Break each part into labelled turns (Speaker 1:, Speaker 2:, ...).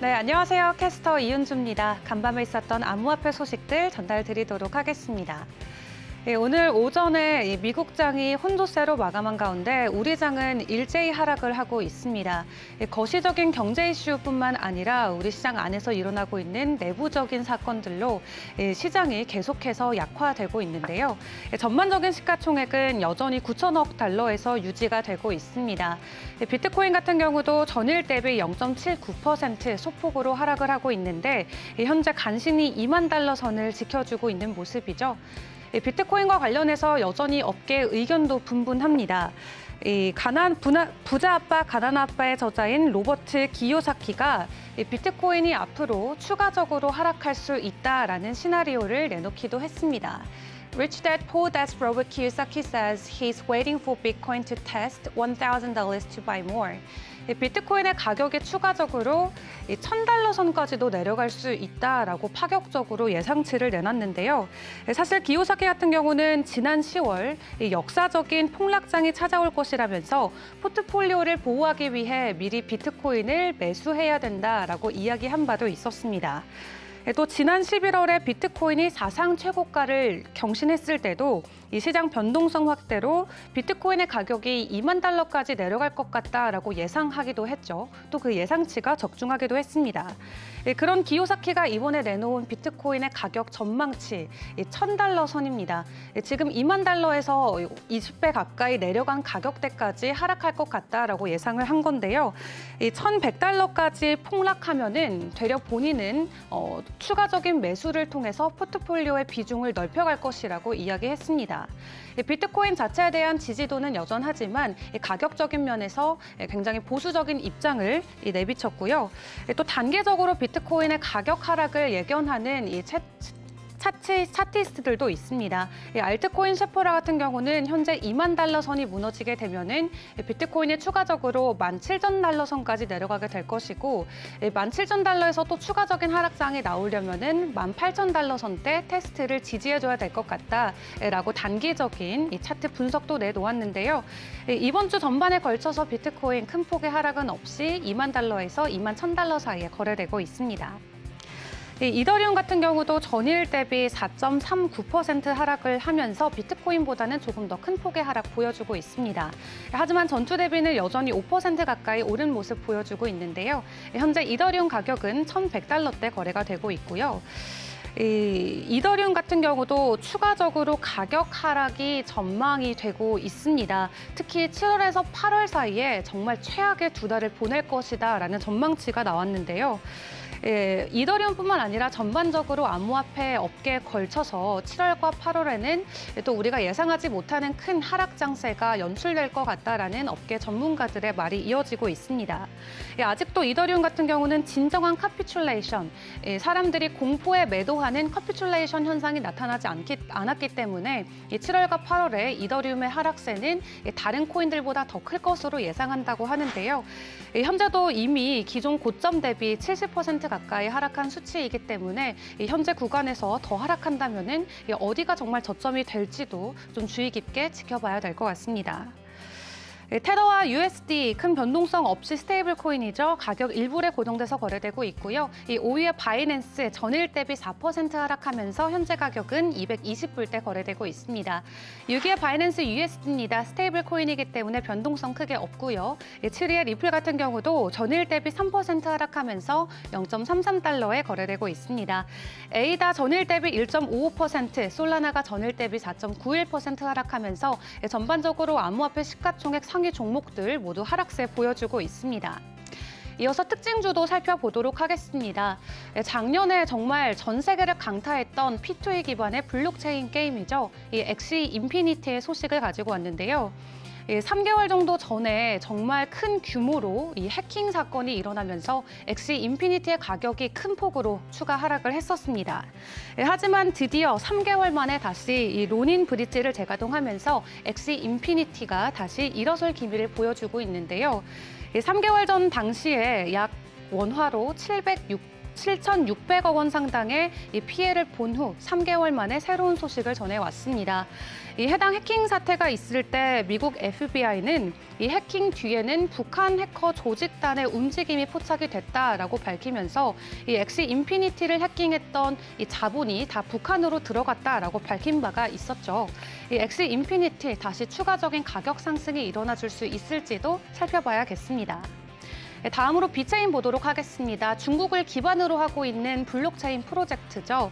Speaker 1: 네, 안녕하세요. 캐스터 이은주입니다. 간밤에 있었던 암호화폐 소식들 전달드리도록 하겠습니다. 오늘 오전에 미국장이 혼조세로 마감한 가운데 우리 장은 일제히 하락을 하고 있습니다. 거시적인 경제 이슈뿐만 아니라 우리 시장 안에서 일어나고 있는 내부적인 사건들로 시장이 계속해서 약화되고 있는데요. 전반적인 시가총액은 여전히 9천억 달러에서 유지가 되고 있습니다. 비트코인 같은 경우도 전일 대비 0.79% 소폭으로 하락을 하고 있는데 현재 간신히 2만 달러 선을 지켜주고 있는 모습이죠. 비트코인과 관련해서 여전히 업계 의견도 분분합니다. 부자 아빠, 가난 아빠의 저자인 로버트 기요사키가 비트코인이 앞으로 추가적으로 하락할 수 있다라는 시나리오를 내놓기도 했습니다. Rich Dad Poor Dad's Robert Kiyosaki says he's waiting for Bitcoin to test $1,000 to buy more. 비트코인의 가격이 추가적으로 1,000달러 선까지도 내려갈 수 있다라고 파격적으로 예상치를 내놨는데요. 사실 기요사키 같은 경우는 지난 10월 역사적인 폭락장이 찾아올 것이라면서 포트폴리오를 보호하기 위해 미리 비트코인을 매수해야 된다라고 이야기한 바도 있었습니다. 또 지난 11월에 비트코인이 사상 최고가를 경신했을 때도 이 시장 변동성 확대로 비트코인의 가격이 2만 달러까지 내려갈 것 같다라고 예상하기도 했죠. 또 그 예상치가 적중하기도 했습니다. 그런 기요사키가 이번에 내놓은 비트코인의 가격 전망치 1,000달러 선입니다. 지금 2만 달러에서 20배 가까이 내려간 가격대까지 하락할 것 같다라고 예상을 한 건데요. 1,100달러까지 폭락하면은 되려 본인은 추가적인 매수를 통해서 포트폴리오의 비중을 넓혀갈 것이라고 이야기했습니다. 비트코인 자체에 대한 지지도는 여전하지만 가격적인 면에서 굉장히 보수적인 입장을 내비쳤고요. 또 단계적으로 비트코인의 가격 하락을 예견하는 이 차티스트들도 있습니다. 알트코인 셰퍼라 같은 경우는 현재 2만 달러 선이 무너지게 되면은 비트코인이 추가적으로 17,000달러 선까지 내려가게 될 것이고 17,000달러에서 또 추가적인 하락장이 나오려면은 18,000달러 선대 테스트를 지지해줘야 될 것 같다라고 단기적인 이 차트 분석도 내놓았는데요. 이번 주 전반에 걸쳐서 비트코인 큰 폭의 하락은 없이 2만 달러에서 2만 1,000달러 사이에 거래되고 있습니다. 이더리움 같은 경우도 전일 대비 4.39% 하락을 하면서 비트코인보다는 조금 더 큰 폭의 하락 보여주고 있습니다. 하지만 전주 대비는 여전히 5% 가까이 오른 모습 보여주고 있는데요. 현재 이더리움 가격은 1,100달러대 거래가 되고 있고요. 이더리움 같은 경우도 추가적으로 가격 하락이 전망이 되고 있습니다. 특히 7월에서 8월 사이에 정말 최악의 두 달을 보낼 것이다라는 전망치가 나왔는데요. 이더리움뿐만 아니라 전반적으로 암호화폐 업계에 걸쳐서 7월과 8월에는 또 우리가 예상하지 못하는 큰 하락 장세가 연출될 것 같다라는 업계 전문가들의 말이 이어지고 있습니다. 아직도 이더리움 같은 경우는 진정한 카피출레이션, 사람들이 공포에 매도하는 카피출레이션 현상이 나타나지 않았기 때문에 7월과 8월에 이더리움의 하락세는 다른 코인들보다 더 클 것으로 예상한다고 하는데요. 현재도 이미 기존 고점 대비 70% 가까이 하락한 수치이기 때문에 현재 구간에서 더 하락한다면은 어디가 정말 저점이 될지도 좀 주의 깊게 지켜봐야 될 것 같습니다. 테더와 USD 큰 변동성 없이 스테이블 코인이죠. 가격 일부에 고정돼서 거래되고 있고요. 5위의 바이낸스 전일 대비 4% 하락하면서 현재 가격은 220불대 거래되고 있습니다. 6위의 바이낸스 USD입니다. 스테이블 코인이기 때문에 변동성 크게 없고요. 7위의 리플 같은 경우도 전일 대비 3% 하락하면서 0.33달러에 거래되고 있습니다. 에이다 전일 대비 1.55%, 솔라나가 전일 대비 4.91% 하락하면서 전반적으로 암호화폐 시가총액 상위 종목들 모두 하락세 보여주고 있습니다. 이어서 특징주도 살펴보도록 하겠습니다. 작년에 정말 전 세계를 강타했던 P2E 기반의 블록체인 게임이죠. 이 엑시 인피니티의 소식을 가지고 왔는데요. 3개월 정도 전에 정말 큰 규모로 이 해킹 사건이 일어나면서 엑시 인피니티의 가격이 큰 폭으로 추가 하락을 했었습니다. 하지만 드디어 3개월 만에 다시 이 로닌 브릿지를 재가동하면서 엑시 인피니티가 다시 일어설 기미를 보여주고 있는데요. 3개월 전 당시에 약 원화로 7,600억 원 상당의 이 피해를 본 후 3개월 만에 새로운 소식을 전해왔습니다. 이 해당 해킹 사태가 있을 때 미국 FBI는 이 해킹 뒤에는 북한 해커 조직단의 움직임이 포착이 됐다라고 밝히면서 이 엑시 인피니티를 해킹했던 이 자본이 다 북한으로 들어갔다라고 밝힌 바가 있었죠. 이 엑시 인피니티 다시 추가적인 가격 상승이 일어나 줄 수 있을지도 살펴봐야겠습니다. 다음으로 비체인 보도록 하겠습니다. 중국을 기반으로 하고 있는 블록체인 프로젝트죠.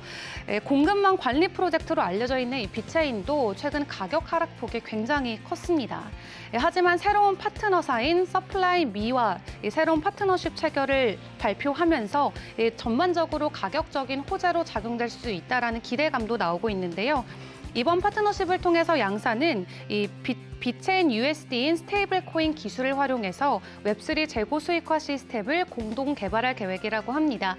Speaker 1: 공급망 관리 프로젝트로 알려져 있는 이 비체인도 최근 가격 하락폭이 굉장히 컸습니다. 하지만 새로운 파트너사인 서플라이미와 새로운 파트너십 체결을 발표하면서 전반적으로 가격적인 호재로 작용될 수 있다는 기대감도 나오고 있는데요. 이번 파트너십을 통해서 양사는 이 비체인 USD인 스테이블 코인 기술을 활용해서 웹3 재고 수익화 시스템을 공동 개발할 계획이라고 합니다.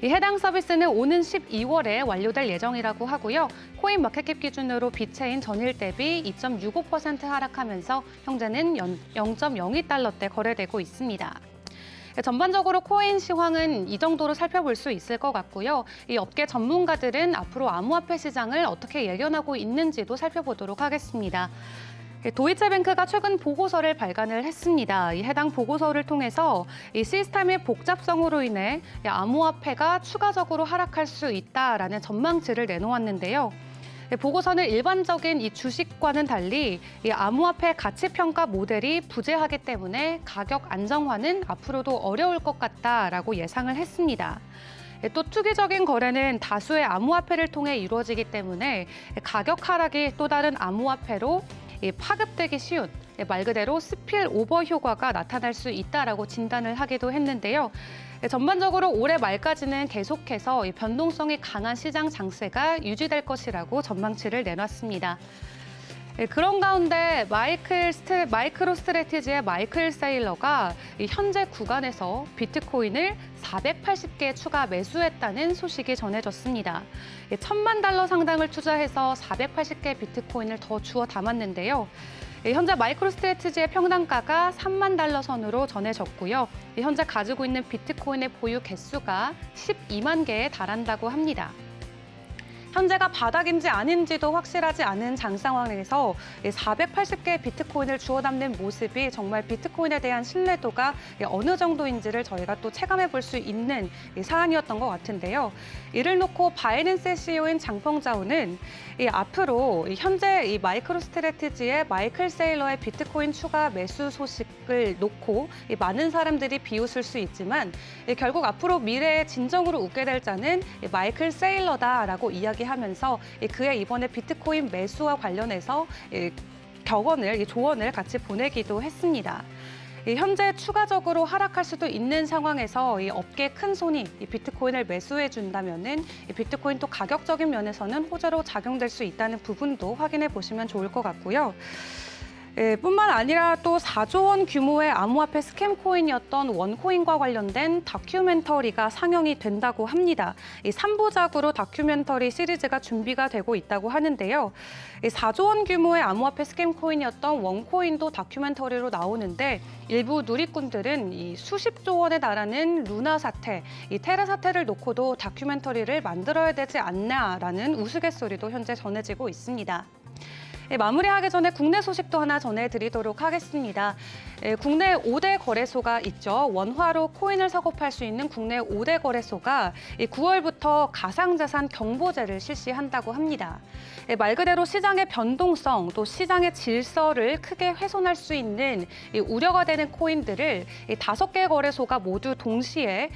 Speaker 1: 이 해당 서비스는 오는 12월에 완료될 예정이라고 하고요. 코인 마켓캡 기준으로 비체인 전일 대비 2.65% 하락하면서 현재는 0.02달러대 거래되고 있습니다. 전반적으로 코인 시황은 이 정도로 살펴볼 수 있을 것 같고요. 이 업계 전문가들은 앞으로 암호화폐 시장을 어떻게 예견하고 있는지도 살펴보도록 하겠습니다. 도이체뱅크가 최근 보고서를 발간을 했습니다. 이 해당 보고서를 통해서 이 시스템의 복잡성으로 인해 암호화폐가 추가적으로 하락할 수 있다라는 전망치를 내놓았는데요. 보고서는 일반적인 이 주식과는 달리 이 암호화폐 가치평가 모델이 부재하기 때문에 가격 안정화는 앞으로도 어려울 것 같다라고 예상을 했습니다. 또 투기적인 거래는 다수의 암호화폐를 통해 이루어지기 때문에 가격 하락이 또 다른 암호화폐로 파급되기 쉬운 말 그대로 스필 오버 효과가 나타날 수 있다라고 진단을 하기도 했는데요. 전반적으로 올해 말까지는 계속해서 변동성이 강한 시장 장세가 유지될 것이라고 전망치를 내놨습니다. 그런 가운데 마이크로 스트래티지의 마이클 세일러가 현재 구간에서 비트코인을 480개 추가 매수했다는 소식이 전해졌습니다. 1,000만 달러 상당을 투자해서 480개 비트코인을 더 주워 담았는데요. 현재 마이크로 스트래티지의 평단가가 3만 달러 선으로 전해졌고요. 현재 가지고 있는 비트코인의 보유 개수가 12만 개에 달한다고 합니다. 현재가 바닥인지 아닌지도 확실하지 않은 장 상황에서 480개의 비트코인을 주워 담는 모습이 정말 비트코인에 대한 신뢰도가 어느 정도인지를 저희가 또 체감해 볼 수 있는 사안이었던 것 같은데요. 이를 놓고 바이낸스 CEO인 장펑자오는 앞으로 현재 이 마이크로 스트래티지의 마이클 세일러의 비트코인 추가 매수 소식을 놓고 많은 사람들이 비웃을 수 있지만 결국 앞으로 미래에 진정으로 웃게 될 자는 마이클 세일러다라고 이야기하면서 그의 이번에 비트코인 매수와 관련해서 조언을 같이 보내기도 했습니다. 현재 추가적으로 하락할 수도 있는 상황에서 이 업계 큰 손이 이 비트코인을 매수해 준다면은 비트코인 또 가격적인 면에서는 호재로 작용될 수 있다는 부분도 확인해 보시면 좋을 것 같고요. 뿐만 아니라 또 4조 원 규모의 암호화폐 스캠 코인이었던 원코인과 관련된 다큐멘터리가 상영이 된다고 합니다. 이 3부작으로 다큐멘터리 시리즈가 준비가 되고 있다고 하는데요. 4조 원 규모의 암호화폐 스캠 코인이었던 원코인도 다큐멘터리로 나오는데 일부 누리꾼들은 이 수십조 원에 달하는 루나 사태, 이 테라 사태를 놓고도 다큐멘터리를 만들어야 되지 않나라는 우스갯소리도 현재 전해지고 있습니다. 마무리하기 전에 국내 소식도 하나 전해드리도록 하겠습니다. 국내 5대 거래소가 있죠. 원화로 코인을 사고 팔 수 있는 국내 5대 거래소가 9월부터 가상자산 경보제를 실시한다고 합니다. 말 그대로 시장의 변동성, 또 시장의 질서를 크게 훼손할 수 있는 우려가 되는 코인들을 5개 거래소가 모두 동시에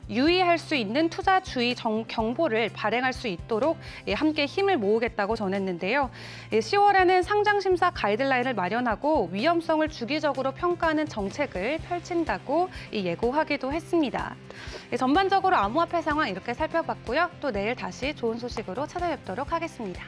Speaker 1: 유의할 수 있는 투자 주의 경보를 발행할 수 있도록 함께 힘을 모으겠다고 전했는데요. 10월에는 상장 심사 가이드라인을 마련하고 위험성을 주기적으로 평가하는 정책을 펼친다고 예고하기도 했습니다. 전반적으로 암호화폐 상황 이렇게 살펴봤고요. 또 내일 다시 좋은 소식으로 찾아뵙도록 하겠습니다.